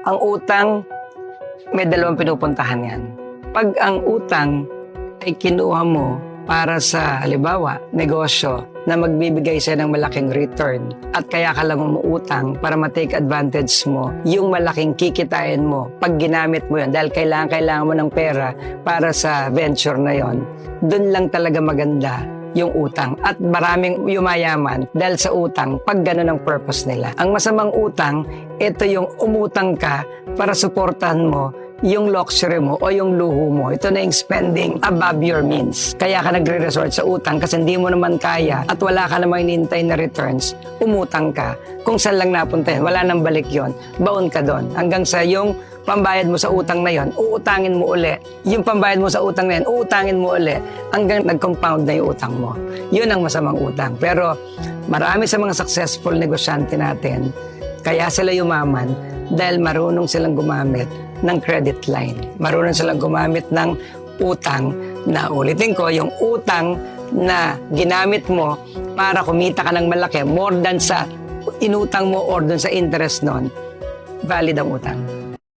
Ang utang, may dalawang pinupuntahan yan. Pag ang utang ay kinuha mo para sa, halimbawa, negosyo na magbibigay sa'yo ng malaking return at kaya ka lang umuutang para ma-take advantage mo yung malaking kikitain mo pag ginamit mo yun dahil kailangan mo ng pera para sa venture na yon, dun lang talaga maganda yung utang. At maraming yumayaman dahil sa utang pag gano'n ang purpose nila. Ang masamang utang, ito yung umutang ka para suportahan mo yung luxury mo o yung luho mo. Ito na yung spending above your means. Kaya ka nagre-resort sa utang kasi hindi mo naman kaya at wala ka namang inintay na returns, umutang ka. Kung saan lang napunta yun, wala nang balik yon, baon ka doon. Hanggang sa yung pambayad mo sa utang na yon, uutangin mo uli. Yung pambayad mo sa utang na yon, uutangin mo uli. Hanggang nag-compound na yung utang mo. Yun ang masamang utang. Pero marami sa mga successful negosyante natin, kaya sila yumaman dahil marunong silang gumamit ng credit line. Marunong silang gumamit ng utang na, ulitin ko, yung utang na ginamit mo para kumita ka ng malaki more than sa inutang mo or dun sa interest nun, valid ang utang.